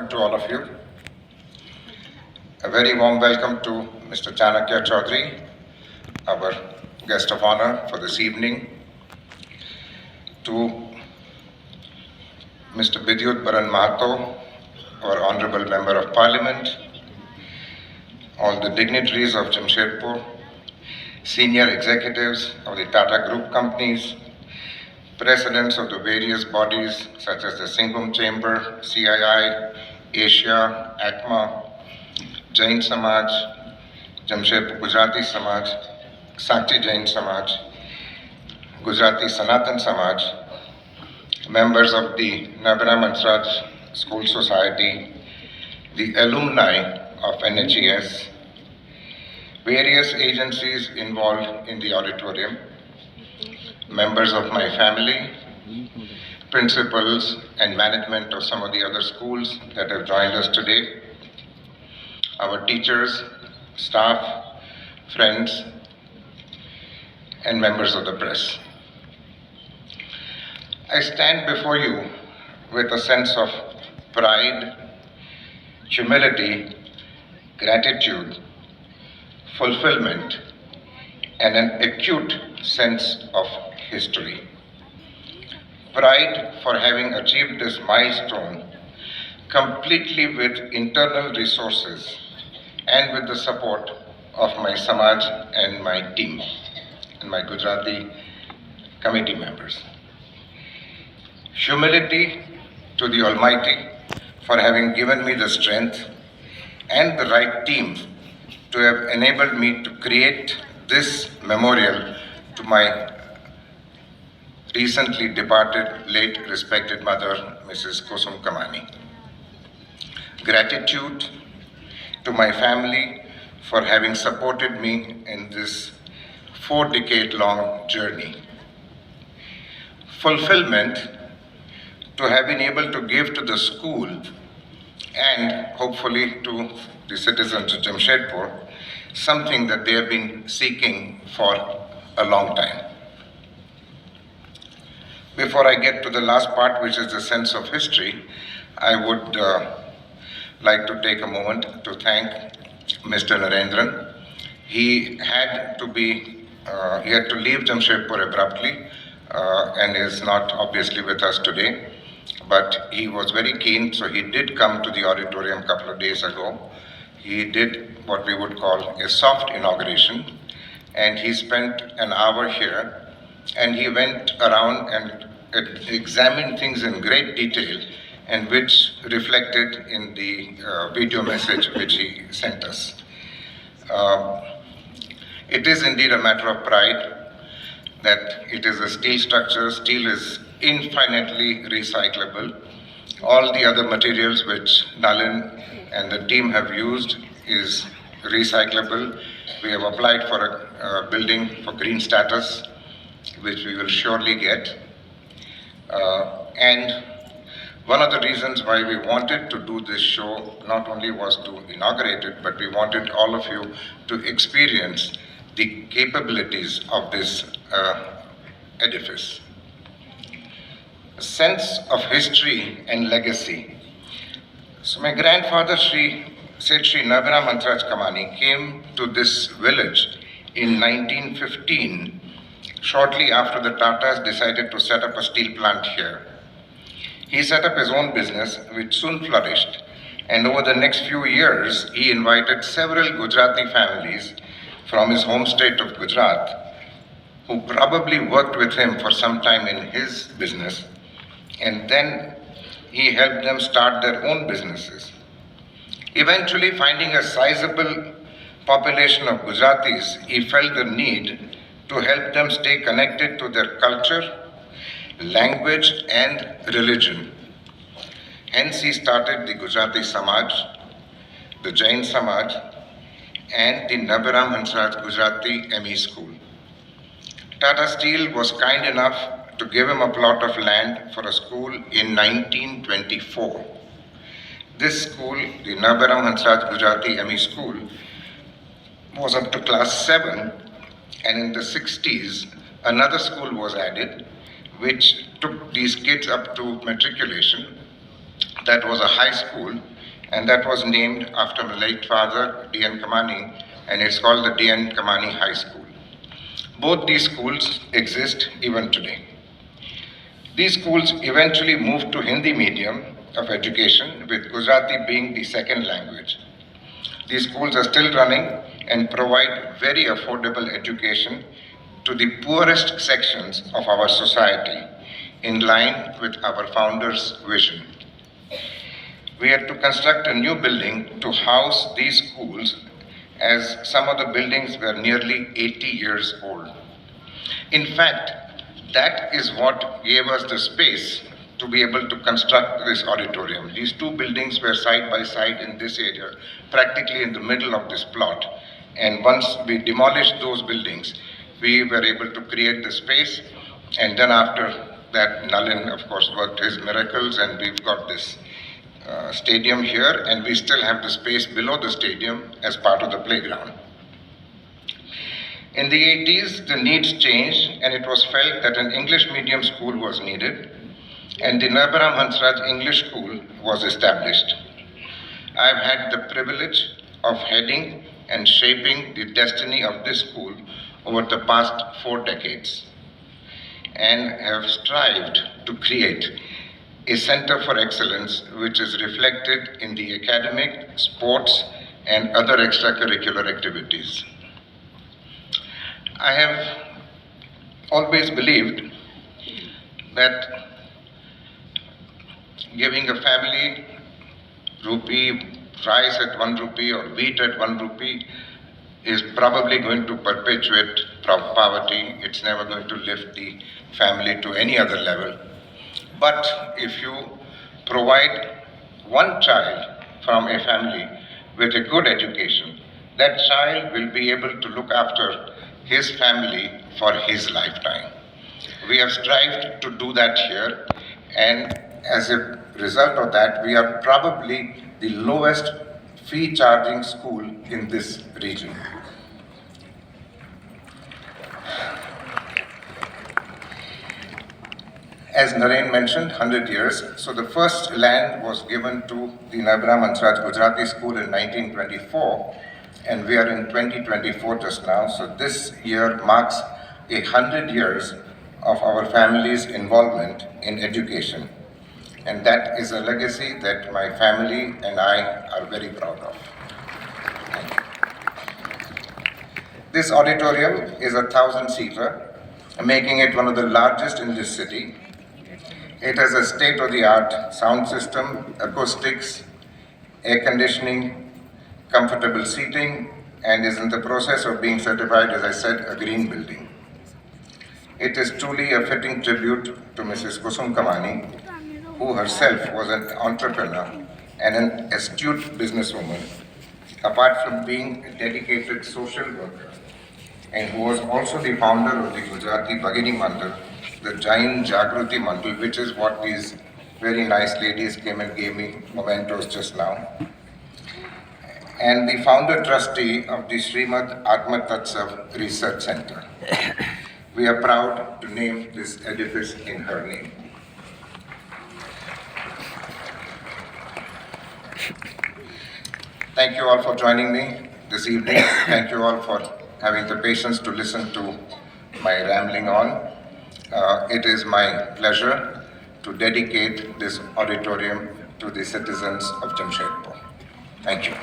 welcome to all of you. A very warm welcome to Mr. Chanakya Chaudhary, our guest of honor for this evening, to Mr. Bidyut Baran Mahato, our Honorable Member of Parliament, all the dignitaries of Jamshedpur, senior executives of the Tata Group companies, presidents of the various bodies such as the Singhum Chamber, CII, Asia, ACMA, Jain Samaj, Jamshedpur Gujarati Samaj, Sakti Jain Samaj, Gujarati Sanatan Samaj, members of the Nabara Mansraj School Society, the alumni of NHES, various agencies involved in the auditorium, members of my family, principals and management of some of the other schools that have joined us today, our teachers, staff, friends, and members of the press. I stand before you with a sense of pride, humility, gratitude, fulfillment, and an acute sense of history. Pride for having achieved this milestone completely with internal resources and with the support of my Samaj and my team and my Gujarati committee members. Humility to the Almighty for having given me the strength and the right team to have enabled me to create this memorial to my recently departed, late respected mother, Mrs. Kusum Kamani. Gratitude to my family for having supported me in this 4-decade-long journey. Fulfillment to have been able to give to the school and hopefully to the citizens of Jamshedpur something that they have been seeking for a long time. Before I get to the last part, which is the sense of history, I would like to take a moment to thank Mr. Narendran. He had to leave Jamshedpur abruptly and is not obviously with us today. But he was very keen, so he did come to the auditorium a couple of days ago. He did what we would call a soft inauguration, and he spent an hour here, and he went around and examined things in great detail, and which reflected in the video message which he sent us. It is indeed a matter of pride that it is a steel structure. Steel is infinitely recyclable. All the other materials which Nalin and the team have used is recyclable. We have applied for a building for green status, which we will surely get. And one of the reasons why we wanted to do this show not only was to inaugurate it, but we wanted all of you to experience the capabilities of this edifice. A sense of history and legacy. So my grandfather, Sri Nabara Mantraj Kamani, came to this village in 1915, shortly after the Tatas decided to set up a steel plant here. He set up his own business, which soon flourished, and over the next few years, he invited several Gujarati families from his home state of Gujarat, who probably worked with him for some time in his business, and then he helped them start their own businesses. Eventually, finding a sizable population of Gujaratis, he felt the need to help them stay connected to their culture, language, and religion. Hence, he started the Gujarati Samaj, the Jain Samaj, and the Nabara Mansraj Gujarati ME School. Tata Steel was kind enough to give him a plot of land for a school in 1924. This school, the Nabara Mansraj Gujarati ME School, was up to class 7, and in the 60s, another school was added, which took these kids up to matriculation. That was a high school, and that was named after my late father, D.N. Kamani, and it's called the D.N. Kamani High School. Both these schools exist even today. These schools eventually moved to Hindi medium of education, with Gujarati being the second language. These schools are still running and provide very affordable education to the poorest sections of our society, in line with our founder's vision. We had to construct a new building to house these schools, as some of the buildings were nearly 80 years old. In fact, that is what gave us the space to be able to construct this auditorium. These two buildings were side by side in this area, practically in the middle of this plot. And once we demolished those buildings, we were able to create the space. And then after that, Nalin, of course, worked his miracles, and we've got this stadium here, and we still have the space below the stadium as part of the playground. In the 80s, the needs changed, and it was felt that an English medium school was needed, and the Narbaram Hansraj English School was established. I've had the privilege of heading and shaping the destiny of this school over the past 4 decades, and have strived to create a center for excellence which is reflected in the academic, sports, and other extracurricular activities. I have always believed that giving a family rupee, rice at 1 rupee or wheat at 1 rupee is probably going to perpetuate poverty. It's never going to lift the family to any other level. But if you provide one child from a family with a good education, that child will be able to look after his family for his lifetime. We have strived to do that here, and as a result of that, we are probably the lowest fee charging school in this region. As Naren mentioned, 100 years. So the first land was given to the Narbaram Hansraj Gujarati School in 1924, and we are in 2024 just now. So this year marks 100 years of our family's involvement in education. And that is a legacy that my family and I are very proud of. Thank you. This auditorium is a 1,000-seater, making it one of the largest in this city. It has a state-of-the-art sound system, acoustics, air conditioning, comfortable seating, and is in the process of being certified, as I said, a green building. It is truly a fitting tribute to Mrs. Kusum Kamani, who herself was an entrepreneur and an astute businesswoman, apart from being a dedicated social worker, and who was also the founder of the Gujarati Bhagini Mandal, the Jain Jagruti Mandal, which is what these very nice ladies came and gave me mementos just now, and the founder trustee of the Srimad Atma Tatsav Research Center. We are proud to name this edifice in her name. Thank you all for joining me this evening. Thank you all for having the patience to listen to my rambling on. It is my pleasure to dedicate this auditorium to the citizens of Jamshedpur. Thank you.